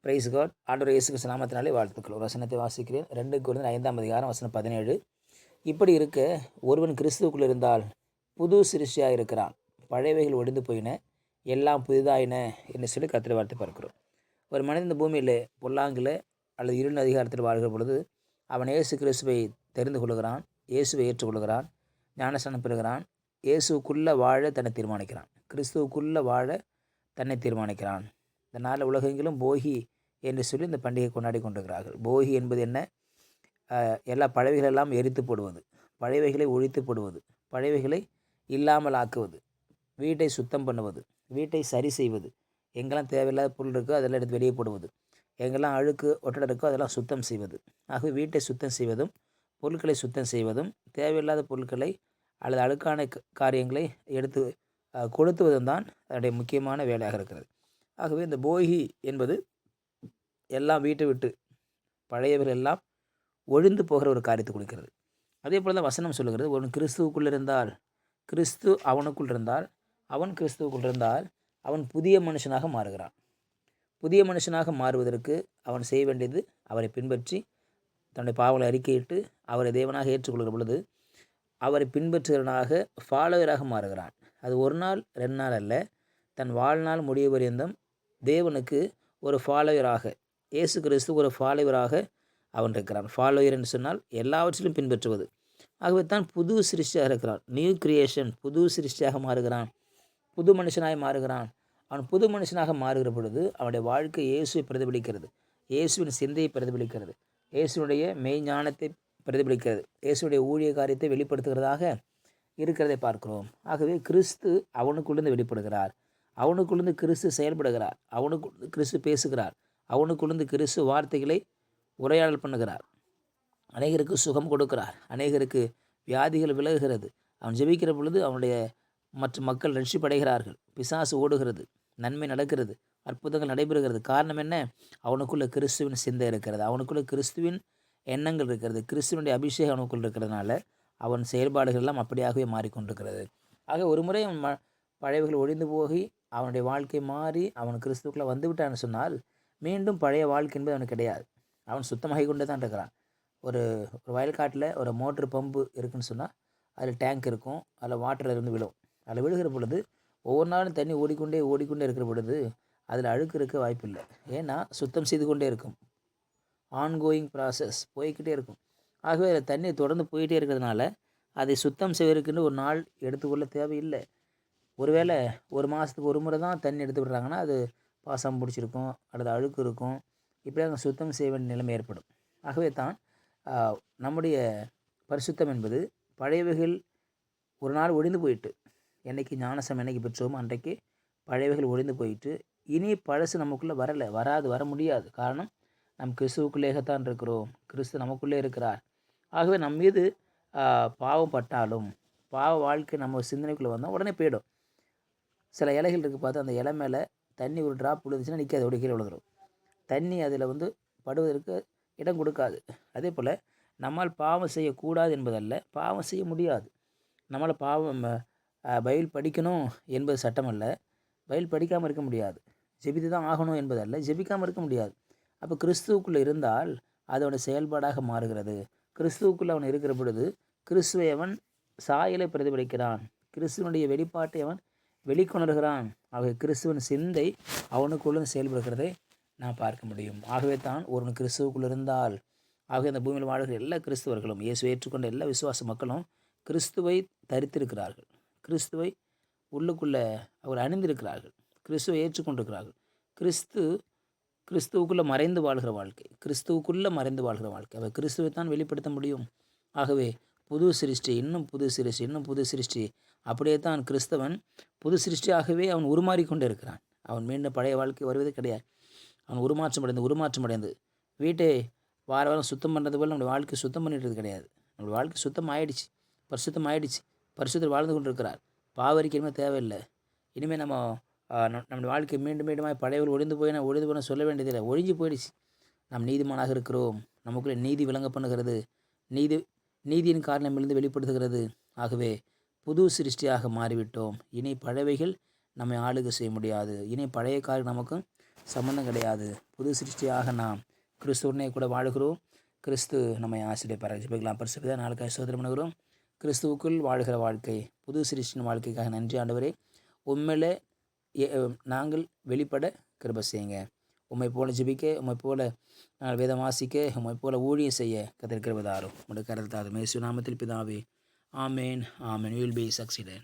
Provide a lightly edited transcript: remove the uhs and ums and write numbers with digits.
Price God. ஆண்டவர் இயேசு கிறிஸ்து நாமத்தினாலே வாழ்த்துக்கள். ஒரு வசனத்தை வாசிக்கிறேன். 2 கொரிந்தியர் 5ஆம் அதிகாரம் வசனம் 17. இப்படி இருக்க ஒருவன் கிறிஸ்துவுக்குள் இருந்தால் புது சிருஷ்டியாக இருக்கிறான், பழையவைகள் ஒழிந்து போயின, எல்லாம் புதிதாயின என்று சொல்லி கர்த்தருடைய வார்த்தை பார்க்கிறோம். ஒரு மனிதன் இந்த பூமியில் பொல்லாங்கில் அல்லது இருள் அதிகாரத்தில் வாழ்கிற பொழுது அவன் இயேசு கிறிஸ்துவை தெரிந்து கொள்கிறான், இயேசுவை ஏற்றுக்கொள்கிறான், ஞானஸ்நானம் பெறுகிறான், இயேசுக்குள்ளே வாழ தன்னை தீர்மானிக்கிறான், கிறிஸ்துவுக்குள்ளே வாழ தன்னை தீர்மானிக்கிறான். இந்த நாளில் உலகெங்கிலும் போகி என்று சொல்லி இந்த பண்டிகை கொண்டாடி கொண்டிருக்கிறார்கள். போகி என்பது என்ன? எல்லா பழையவைகளெல்லாம் எரித்து போடுவது, பழையவைகளை ஒழித்து போடுவது, பழையவைகளை இல்லாமல் ஆக்குவது, வீட்டை சுத்தம் பண்ணுவது, வீட்டை சரி செய்வது, எங்கெல்லாம் தேவையில்லாத பொருள் இருக்கோ அதெல்லாம் எடுத்து வெளியே போடுவது, எங்கெல்லாம் அழுக்கு ஒட்டடை இருக்கோ அதெல்லாம் சுத்தம் செய்வது. ஆகவே வீட்டை சுத்தம் செய்வதும் பொருட்களை சுத்தம் செய்வதும் தேவையில்லாத பொருட்களை அல்லது அழுக்கான காரியங்களை எடுத்து கொளுத்துவதும் தான் அதனுடைய முக்கியமான வேலையாக இருக்கிறது. ஆகவே இந்த போகி என்பது எல்லாம் வீட்டை விட்டு பழையவர்கள் எல்லாம் ஒழிந்து போகிற ஒரு காரியத்தை கொடுக்கிறது. அதே போல் தான் வசனம் சொல்லுகிறது, ஒரு கிறிஸ்துவுக்குள் இருந்தால், கிறிஸ்து அவனுக்குள் இருந்தால், அவன் கிறிஸ்துவுக்குள் இருந்தால் அவன் புதிய மனுஷனாக மாறுகிறான். புதிய மனுஷனாக மாறுவதற்கு அவன் செய்ய வேண்டியது அவரை பின்பற்றி தன்னுடைய பாவங்களை அறிக்கையிட்டு அவரை தேவனாக ஏற்றுக்கொள்கிற பொழுது அவரை பின்பற்றுகிறவனாக ஃபாலோவராக மாறுகிறான். அது ஒரு நாள் 2 நாள் அல்ல, தன் வாழ்நாள் முடிய பரியந்தம் தேவனுக்கு ஒரு ஃபாலோவராக, இயேசு கிறிஸ்து ஒரு ஃபாலோவராக அவன் இருக்கிறான். ஃபாலோயர் என்று சொன்னால் எல்லாவற்றிலும் பின்பற்றுவது. ஆகவே தான் புது சிருஷ்டியாக இருக்கிறான். நியூ கிரியேஷன், புது சிருஷ்டியாக மாறுகிறான், புது மனுஷனாக மாறுகிறான். அவன் புது மனுஷனாக மாறுகிற பொழுது அவனுடைய வாழ்க்கை இயேசுவை பிரதிபலிக்கிறது, இயேசுவின் சிந்தையை பிரதிபலிக்கிறது, இயேசுடைய மெய்ஞானத்தை பிரதிபலிக்கிறது, இயேசுடைய ஊழிய காரியத்தை வெளிப்படுத்துகிறதாக இருக்கிறதை பார்க்கிறோம். ஆகவே கிறிஸ்து அவனுக்குள்ளிருந்து வெளிப்படுகிறார், அவனுக்குள்ளிருந்து கிறிஸ்து செயல்படுகிறார், அவனுக்குள்ளிருந்து கிறிஸ்து பேசுகிறார், அவனுக்குள்ளிருந்து கிறிஸ்து வார்த்தைகளை உரையாடல் பண்ணுகிறார், அநேகருக்கு சுகம் கொடுக்கிறார், அநேகருக்கு வியாதிகள் விலகுகிறது. அவன் ஜெபிக்கிற பொழுது அவனுடைய மற்ற மக்கள் ரட்சிப்படைகிறார்கள், பிசாசு ஓடுகிறது, நன்மை நடக்கிறது, அற்புதங்கள் நடைபெறுகிறது. காரணம் என்ன? அவனுக்குள்ள கிறிஸ்துவின் சிந்தை இருக்கிறது, அவனுக்குள்ள கிறிஸ்துவின் எண்ணங்கள் இருக்கிறது, கிறிஸ்துவனுடைய அபிஷேகம் அவனுக்குள் இருக்கிறதுனால அவன் செயல்பாடுகள் எல்லாம் அப்படியாகவே மாறிக்கொண்டிருக்கிறது. ஆக ஒரு முறை அவன் பழையவர்கள் ஒழிந்து போகி அவனுடைய வாழ்க்கை மாறி அவன் கிறிஸ்துவுக்குள்ளே வந்து விட்டான்னு சொன்னால் மீண்டும் பழைய வாழ்க்கை என்பது அவனுக்கு கிடையாது. அவன் சுத்தமாகி கொண்டே தான் இருக்கிறான். ஒரு வயல்காட்டில் ஒரு மோட்ரு பம்பு இருக்குதுன்னு சொன்னால் அதில் டேங்க் இருக்கும், அதில் வாட்டர் இருந்து விழும். அதில் விழுகிற பொழுது ஒவ்வொரு நாளும் தண்ணி ஓடிக்கொண்டே இருக்கிற பொழுது அதில் அழுக்கு இருக்க வாய்ப்பில்லை. ஏன்னா சுத்தம் செய்து கொண்டே இருக்கும், ஆன்கோயிங் ப்ராசஸ் போய்கிட்டே இருக்கும். ஆகவே அதில் தண்ணி தொடர்ந்து போயிட்டே இருக்கிறதுனால அதை சுத்தம் செய்வதற்குன்னு ஒரு நாள் எடுத்துக்கொள்ள தேவையில்லை. ஒருவேளை ஒரு மாதத்துக்கு ஒரு முறை தான் தண்ணி எடுத்து விடுறாங்கன்னா அது பாசம் பிடிச்சிருக்கும் அல்லது அழுக்கு இருக்கும், இப்படி அங்கே சுத்தம் செய்ய வேண்டிய நிலைமை ஏற்படும். ஆகவே தான் நம்முடைய பரிசுத்தம் என்பது பழையவைகள் ஒரு நாள் ஒழிந்து போயிட்டு, என்றைக்கு ஞானசம் என்றைக்கு பெற்றோமோ அன்றைக்கு பழையவைகள் ஒழிந்து போயிட்டு இனி பழசு நமக்குள்ளே வர முடியாது. காரணம், நம் கிறிஸ்துவுக்குள்ளேயேத்தான் இருக்கிறோம், கிறிஸ்து நமக்குள்ளே இருக்கிறார். ஆகவே நம் மீது பாவம் பட்டாலும், பாவ வாழ்க்கை நம்ம சிந்தனைக்குள்ளே வந்தால் உடனே போயிடும். சில இலைகள் இருக்குது, பார்த்து அந்த இலை மேலே தண்ணி ஒரு ட்ராப் விழுந்துச்சுன்னா நிற்காது, ஓடி கீழே விழுந்துடும். தண்ணி அதில் படுவதற்கு இடம் கொடுக்காது. அதே போல் நம்மால் பாவம் செய்யக்கூடாது என்பதல்ல, பாவம் செய்ய முடியாது. நம்மளால் பாவம் பைபிள் படிக்கணும் என்பது சட்டம் அல்ல, பைபிள் படிக்காமல் இருக்க முடியாது. ஜெபித்து தான் ஆகணும் என்பதல்ல, ஜெபிக்காமல் இருக்க முடியாது. அப்போ கிறிஸ்துவுக்குள்ளே இருந்தால் அதோட செயல்பாடாக மாறுகிறது. கிறிஸ்துவுக்குள்ளே அவன் இருக்கிற பொழுது கிறிஸ்துவை அவன் சாயலை பிரதிபலிக்கிறான், கிறிஸ்துவனுடைய வெளிப்பாட்டை அவன் வெளிக்கொணர்கிறான். ஆகவே கிறிஸ்துவின் சிந்தை அவனுக்குள்ளும் செயல்படுகிறதை நான் பார்க்க முடியும். ஆகவே தான் ஒருவன் கிறிஸ்துவுக்குள் இருந்தால், ஆகவே அந்த பூமியில் வாழ்கிற எல்லா கிறிஸ்துவர்களும், இயேசுவை ஏற்றுக்கொண்ட எல்லா விசுவாச மக்களும் கிறிஸ்துவை தரித்திருக்கிறார்கள், கிறிஸ்துவை உள்ளுக்குள்ளே அவர் அணிந்திருக்கிறார்கள், கிறிஸ்துவை ஏற்றுக்கொண்டிருக்கிறார்கள். கிறிஸ்துவுக்குள்ளே மறைந்து வாழ்கிற வாழ்க்கை, கிறிஸ்துவுக்குள்ளே மறைந்து வாழ்கிற வாழ்க்கை, அவர் கிறிஸ்துவை தான் வெளிப்படுத்த முடியும். ஆகவே புது சிருஷ்டி, இன்னும் புது சிருஷ்டி, இன்னும் புது சிருஷ்டி. அப்படியே தான் கிறிஸ்தவன் புது சிருஷ்டியாகவே அவன் உருமாறிக்கொண்டே இருக்கிறான். அவன் மீண்டும் பழைய வாழ்க்கை வருவது கிடையாது. அவன் உருமாற்றம் அடைந்து வீட்டை வாரம் சுத்தம் பண்ணுறது போல் நம்முடைய வாழ்க்கை சுத்தம் பண்ணிடுறது கிடையாது. நம்முடைய வாழ்க்கை சுத்தம் ஆயிடுச்சு, பரிசுத்தர் வாழ்ந்து கொண்டு இருக்கிறார். பாவரிக்கணுமே தேவையில்லை. இனிமேல் நம்முடைய வாழ்க்கை மீண்டுமாக பழையவர்கள் ஒழிந்து போய் சொல்ல வேண்டியதில்லை, ஒழிஞ்சு போயிடுச்சு. நாம் நீதிமானாக இருக்கிறோம், நமக்குள்ளே நீதி விளங்க பண்ணுகிறது, நீதியின் காரணம் இருந்து வெளிப்படுத்துகிறது. ஆகவே புது சிருஷ்டியாக மாறிவிட்டோம். இனி பழையவைகள் நம்மை ஆளுகை செய்ய முடியாது. இனி பழைய காரியம் நமக்கும் சம்மந்தம் கிடையாது. புது சிருஷ்டியாக நாம் கிறிஸ்துவனே கூட வாழ்கிறோம். கிறிஸ்து நம்மை ஆசிரியப்பார். ஜெபிக்கலாம். பரிசுத்த நாளுக்காக ஸ்தோத்திரம் பண்ணுகிறோம். கிறிஸ்துவுக்குள் வாழ்கிற வாழ்க்கை, புது சிருஷ்டியின் வாழ்க்கைக்காக நன்றி ஆண்டவரே. உண்மையிலே நாங்கள் வெளிப்பட கிருபை செய்யுங்க. உம்மை போல ஜெபிக்க, உம்மை போல நாங்கள் வேதம் வாசிக்க, உம்மை போல ஊழியம் செய்ய கர்த்தர் கிருபை தாரும். உம்முடைய கருத்தாரும் இயேசு நாமத்தில் பிதாவே. ஆமேன். ஆமேன். You will be succeeded.